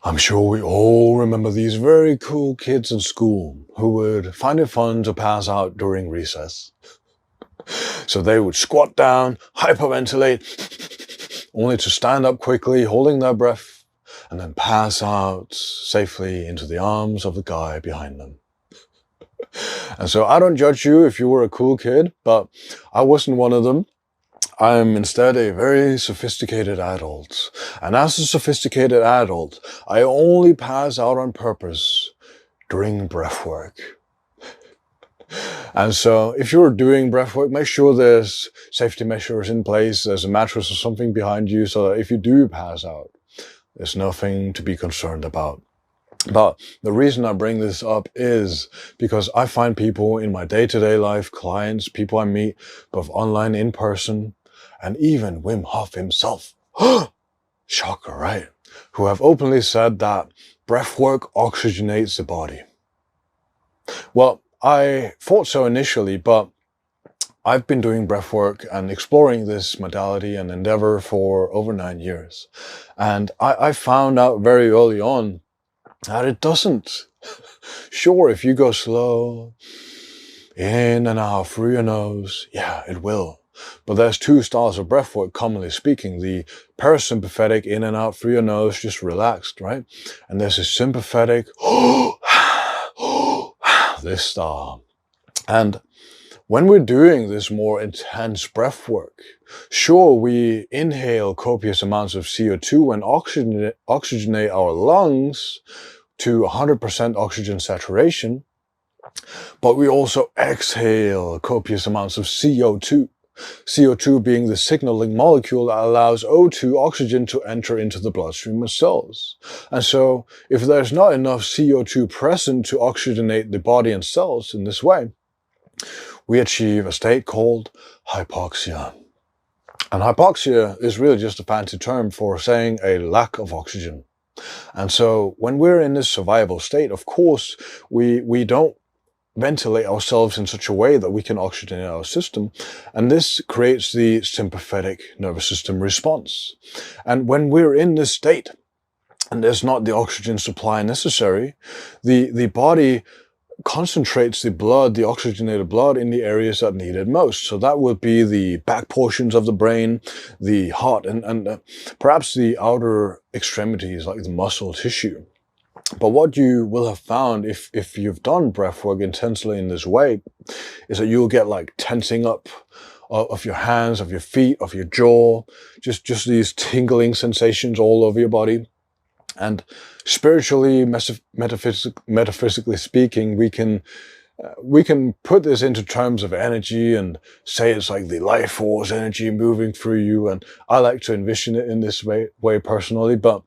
I'm sure we all remember these very cool kids in school who would find it fun to pass out during recess. So they would squat down, hyperventilate, only to stand up quickly, holding their breath, and then pass out safely into the arms of the guy behind them. And so I don't judge you if you were a cool kid, but I wasn't one of them. I'm instead a very sophisticated adult. And as a sophisticated adult, I only pass out on purpose during breath work. And so if you're doing breath work, make sure there's safety measures in place, there's a mattress or something behind you, so that if you do pass out, there's nothing to be concerned about. But the reason I bring this up is because I find people in my day-to-day life, clients, people I meet, both online, in person, and even Wim Hof himself, shocker, right? Who have openly said that breathwork oxygenates the body. Well, I thought so initially, but I've been doing breathwork and exploring this modality and endeavor for over 9 years. And I found out very early on that it doesn't. Sure, if you go slow, in and out through your nose, yeah, it will. But there's two styles of breathwork, commonly speaking. The parasympathetic, in and out through your nose, just relaxed, right? And there's a sympathetic, this style. And when we're doing this more intense breath work, sure, we inhale copious amounts of CO2 and oxygenate our lungs to 100% oxygen saturation, but we also exhale copious amounts of CO2. CO2 being the signaling molecule that allows O2, oxygen, to enter into the bloodstream of cells. And so if there's not enough CO2 present to oxygenate the body and cells in this way, we achieve a state called hypoxia. And hypoxia is really just a fancy term for saying a lack of oxygen. And so when we're in this survival state, of course, we don't ventilate ourselves in such a way that we can oxygenate our system. And this creates the sympathetic nervous system response. And when we're in this state, and there's not the oxygen supply necessary, the body concentrates the blood, the oxygenated blood, in the areas that need it most. So that would be the back portions of the brain, the heart, and perhaps the outer extremities like the muscle tissue. But what you will have found if you've done breathwork intensely in this way is that you'll get like tensing up of your hands, of your feet, of your jaw, just these tingling sensations all over your body. And spiritually, metaphysically speaking, we can put this into terms of energy and say it's like the life force energy moving through you. And I like to envision it in this way personally, but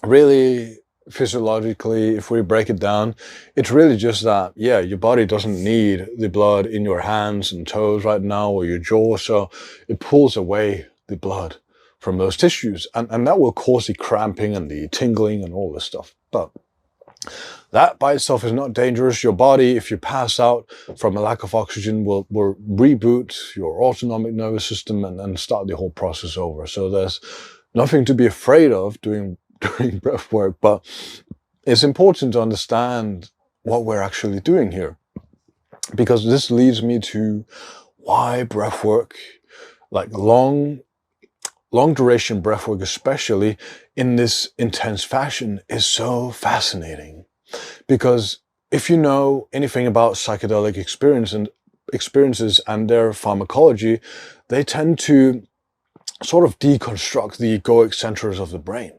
really, physiologically, if we break it down, it's really just that, yeah, your body doesn't need the blood in your hands and toes right now or your jaw, so it pulls away the blood from those tissues, and that will cause the cramping and the tingling and all this stuff. But that by itself is not dangerous. Your body, if you pass out from a lack of oxygen, will reboot your autonomic nervous system and start the whole process over. So there's nothing to be afraid of doing breath work, but it's important to understand what we're actually doing here, because this leads me to why breath work, like long duration breath work, especially in this intense fashion, is so fascinating. Because if you know anything about psychedelic experiences and their pharmacology, they tend to sort of deconstruct the egoic centers of the brain.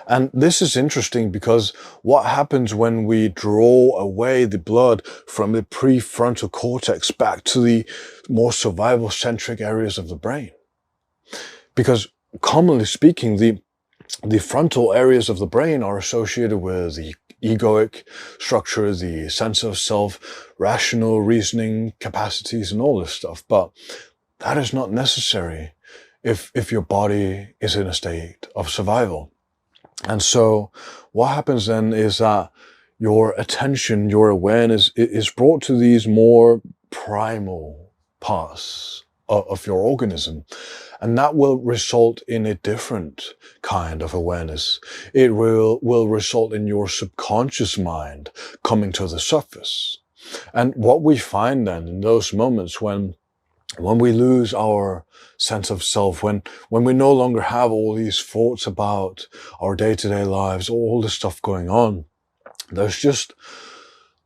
And this is interesting because what happens when we draw away the blood from the prefrontal cortex back to the more survival-centric areas of the brain? Because commonly speaking, the frontal areas of the brain are associated with the egoic structure, the sense of self, rational reasoning capacities, and all this stuff. But that is not necessary if your body is in a state of survival. And so what happens then is that your attention, your awareness is brought to these more primal parts of your organism. And that will result in a different kind of awareness. It will result in your subconscious mind coming to the surface. And what we find then in those moments when we lose our sense of self, when we no longer have all these thoughts about our day-to-day lives, all the stuff going on, there's just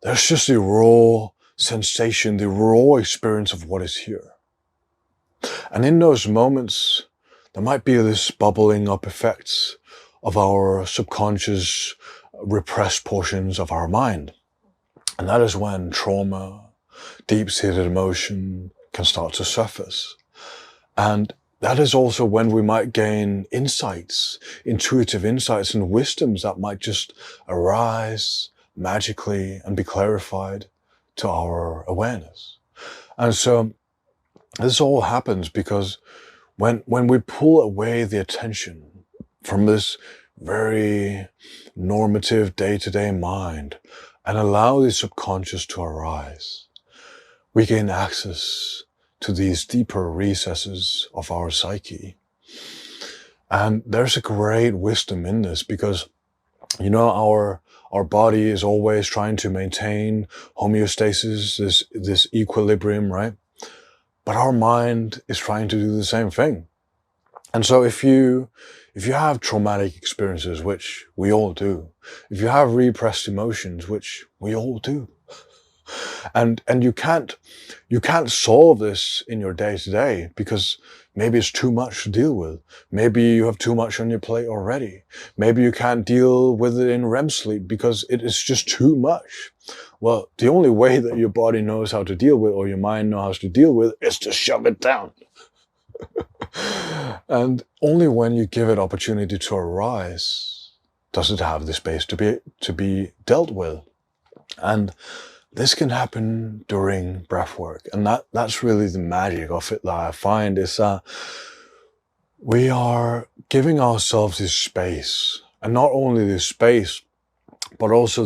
the raw sensation, the raw experience of what is here. And in those moments, there might be this bubbling up effects of our subconscious repressed portions of our mind. And that is when trauma, deep-seated emotion can start to surface. And that is also when we might gain insights, intuitive insights and wisdoms that might just arise magically and be clarified to our awareness. And so this all happens because when we pull away the attention from this very normative day-to-day mind and allow the subconscious to arise, we gain access to these deeper recesses of our psyche. And there's a great wisdom in this because, you know, our body is always trying to maintain homeostasis, this equilibrium, right? But our mind is trying to do the same thing. And so if you have traumatic experiences, which we all do, if you have repressed emotions, which we all do, and you can't solve this in your day-to-day because maybe it's too much to deal with. Maybe you have too much on your plate already. Maybe you can't deal with it in REM sleep because it is just too much. Well, the only way that your body knows how to deal with, or your mind knows how to deal with, is to shove it down. And only when you give it opportunity to arise does it have the space to be dealt with. And this can happen during breath work. And that's really the magic of it that I find is that we are giving ourselves this space. And not only this space, but also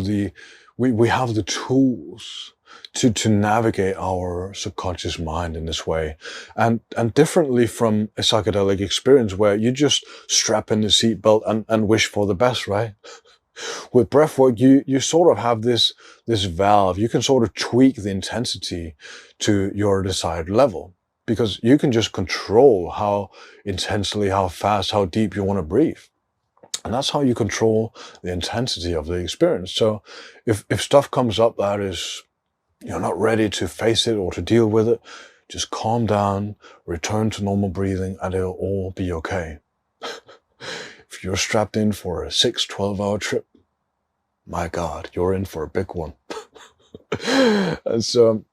we have the tools to navigate our subconscious mind in this way. And differently from a psychedelic experience where you just strap in the seatbelt and wish for the best, right? With breathwork, you sort of have this valve. You can sort of tweak the intensity to your desired level because you can just control how intensely, how fast, how deep you want to breathe. And that's how you control the intensity of the experience. So if stuff comes up that is, you're not ready to face it or to deal with it, just calm down, return to normal breathing, and it'll all be okay. If you're strapped in for a 12-hour trip, my God, you're in for a big one. And so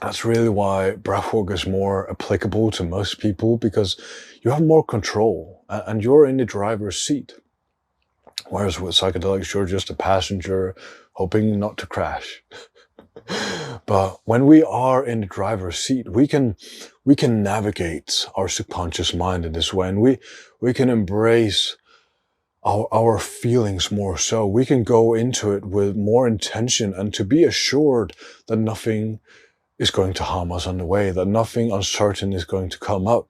that's really why breathwork is more applicable to most people, because you have more control and you're in the driver's seat. Whereas with psychedelics, you're just a passenger hoping not to crash. But when we are in the driver's seat, we can navigate our subconscious mind in this way, and we can embrace our feelings more so. We can go into it with more intention and to be assured that nothing is going to harm us on the way, that nothing uncertain is going to come up,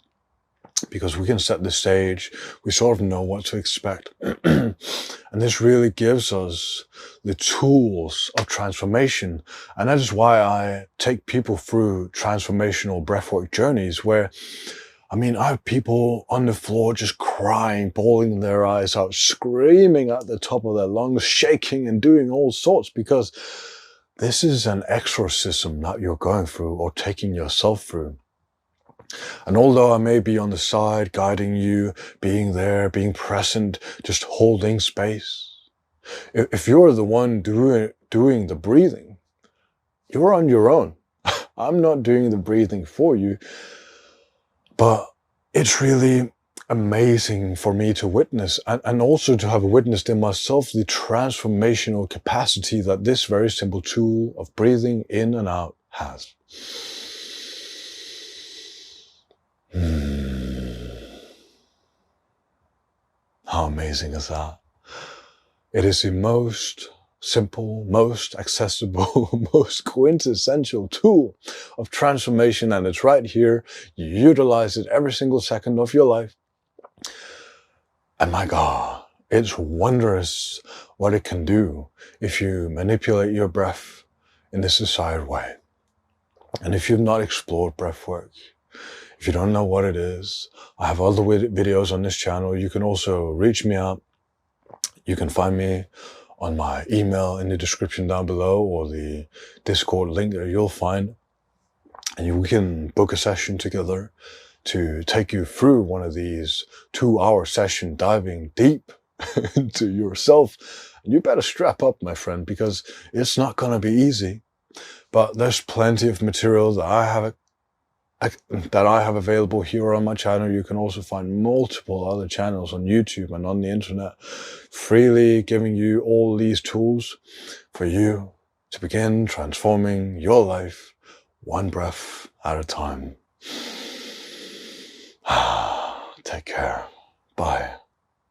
because we can set the stage. We sort of know what to expect. And this really gives us the tools of transformation. And that is why I take people through transformational breathwork journeys where, I mean, I have people on the floor just crying, bawling their eyes out, screaming at the top of their lungs, shaking and doing all sorts, because this is an exorcism that you're going through or taking yourself through. And although I may be on the side, guiding you, being there, being present, just holding space, if you're the one doing the breathing, you're on your own. I'm not doing the breathing for you, but it's really amazing for me to witness and also to have witnessed in myself the transformational capacity that this very simple tool of breathing in and out has. How amazing is that? It is the most simple, most accessible, most quintessential tool of transformation, and it's right here. You utilize it every single second of your life. And my God, it's wondrous what it can do if you manipulate your breath in this desired way. And if you've not explored breathwork, if you don't know what it is, I have other videos on this channel. You can also reach me out. You can find me on my email in the description down below, or the Discord link that you'll find. And we can book a session together to take you through one of these 2-hour sessions, diving deep into yourself. And you better strap up, my friend, because it's not going to be easy. But there's plenty of material that I have available here on my channel. You can also find multiple other channels on YouTube and on the internet, freely giving you all these tools for you to begin transforming your life one breath at a time. Take care. Bye.